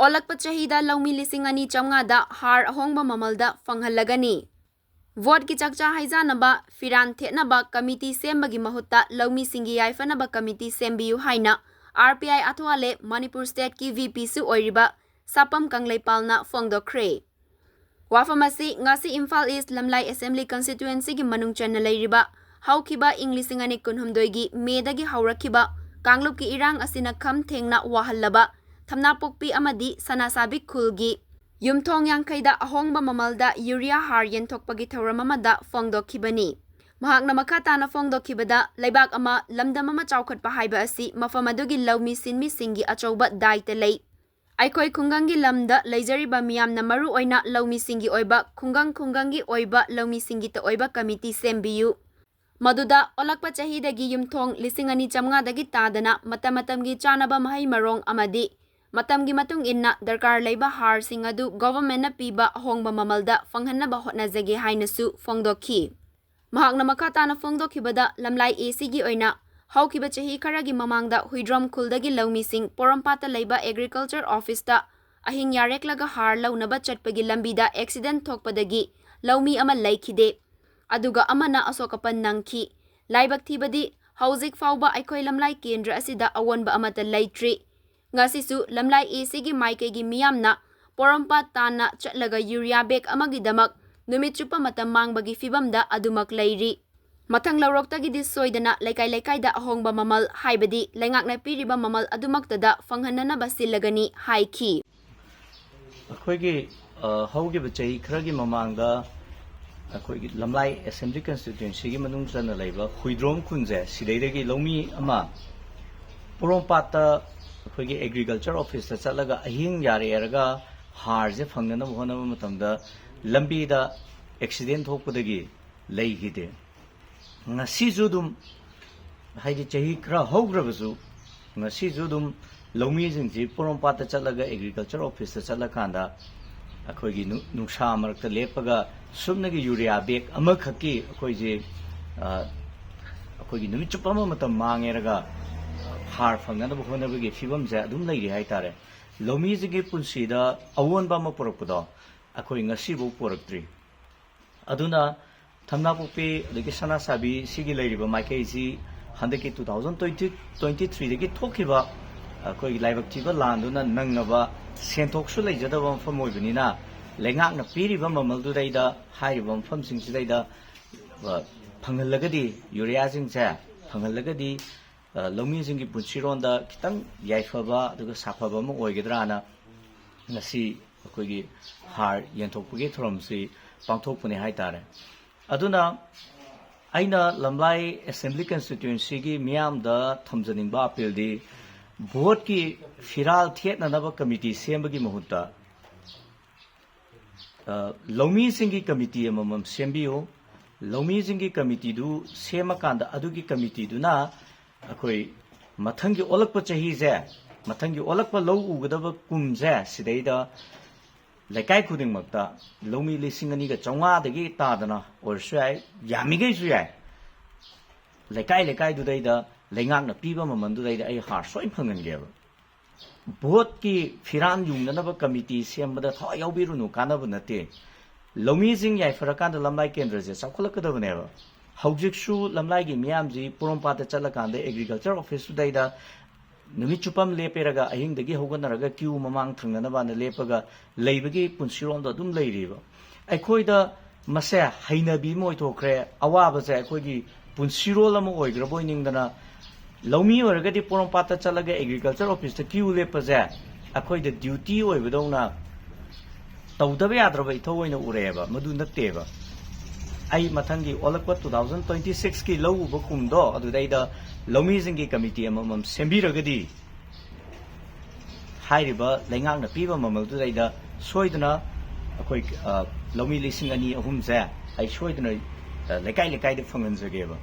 Ollakpa Chahida Loumee lising ani chamngada Haar Ahongba Mamalda Fanghallagani. Vote ki chakcha haijanaba firan thenaba committee sembagi mahutta Loumee singi yaifanaba committee sembiu haina RPI athwale Manipur State ki VP su oiriba Sapam Kangleipal na phongdokre. Wafamasi ngasi Imphal East Lamlai Assembly Constituency gi manung channa leiriba haukiba English ngani kunhumdoi gi medagi haurakhiba Kanglup ki irang asina kham thengna wahallaba Thamna pokpi amadi sanasabik khulgi Yumthong Yangkaida Ahongba Mamalda Urea Haar yenthokpagi thauram amada phongdokhibani. Mahakna makhatana phongdokhibada laibak ama lamdam ama chawkhatpa haiba asi mafam adugi Loumee sinmi singi achauba daita lei. Aikoi khungangi lamda leijariba miyamna maru oina Loumee singi oiba khungangi oiba Loumee singi ta oiba committee sembiu. Maduda Ollakpa Chahidagi Yumthong lising ani chamngadagi tadana matamatamgi chanaba mahai marong amadi Matamgi matung inna darkar leiba Haar sing adu government na piba Ahongba Mamalda Fanghannaba hotnajage hainasu phongdokhi. Mahakna makhatana phongdokhibada lamlai AC gi oina haukiba chahi kharagi mamangda huidrom khuldagi Loumee sing porompata leiba agriculture office ta ahing yareklaga Haar launaba chatpagi lambida accident thokpadagi Loumee ama laikhide aduga amana asokapan nangki laibak thibadi hauzik fauba aikoi lamlai kendra asida awonba amata laitri ngasisu lamlai AC maikegi miyamna porompa tana chatlaga urea bag amagidamak numit chupa matam mangbagi fibamda adumak leiri mathang lawroktagi disoidana laikai da Ahongba Mamal haibadi laingakna piriba Mamal adumaktada fanghannana basilagani haiki akoigi haugi bachai khragi mamangda akoigi lamlai assembly constituency gi manung chana leiba huidrom kunje sidaidagi Loumee ama porompata अखोगी agriculture office चलगा अहिंग यारे एरगा हार जे फंगना होना मतमदा लंबी दा एक्सीडेंट थोकपदगी लेहिदे ngasi judum haidi chahi kra hograbsu ngasi judum Loumee jingji porompa ta chalaga agriculture office chalakanda akhoigi nungsa marakta lepaga sumnagi urea bag ama khaki akhoiji akhoigi numi chupama matam mangeraga Haar Fanghana Bohonabagi Fibam Zadum Lady Haitare. Loumee Zigi Punsida, Awon Bama Porokuda, Akoing a Sibu Porotri. Aduna, Tamnapupi, the Gisana Sabi, Sigi Lady Bamaikazi, Handaki 2023, the Git Tokiba, Akoi Live Activa Landuna, Nangava, Saint Oxula, Jadavam from Moibinina, Lengan, Piri Mamalda, Harivam from Singsida, Fanghallagani, Uriazing Za, Fanghallagani. Loumee singi punchironda kitang yaifaba aduga sapaba mo oigedrana ngasi akoigi Haar yenthokpugi thoromsi pangthokpune haitare aduna aina lamlai assembly constituency gi miyamda thamjaningba appeal di vote ki firal thetnanaba committee sembagi mahutta Loumee singi committee amam sembiyo Loumee singi committee du semakanda adugi committee du na akoi mathangi Ollakpa chahi je mathangi Ollakpa low ugadaba kum je sidaida laikai khuding makta Loumee lising ani ga chawga dagi tadana or swai yamige swai laikai du daida laingak na piba mamandu daida ai Haar soi phangan geba vote ki firan yungnaba committee sembada tha yaubirunu kanaba nate Loumee jing yai farakan lamlai kendra je sakholakadaba neba Haujiksu lamlai miyamji porompata chalakanda agriculture office daida numichupam leperaga ahing dagi hoganaraga kiu mamang thangnaba na lepaga leibagi punsironda dum leiriba aikhoida mase hainabi moi thokre awaba je aikhoigi punsirol ama oigraboi ningdana Loumee oragadi porompata chalaga agriculture office ta kiu lepaje aikhoida duty oibadona tawdabe yadraba ithoina ureba madu natteba I mathangi Ollakpa 2026 ki low bakumdo adudaida Loumee jingi committee amam sembiragadi hairiba laingak na piba mamal dudaida soidana akoi Loumee lising ani ahum ja ai soidana lekai de phangan jageba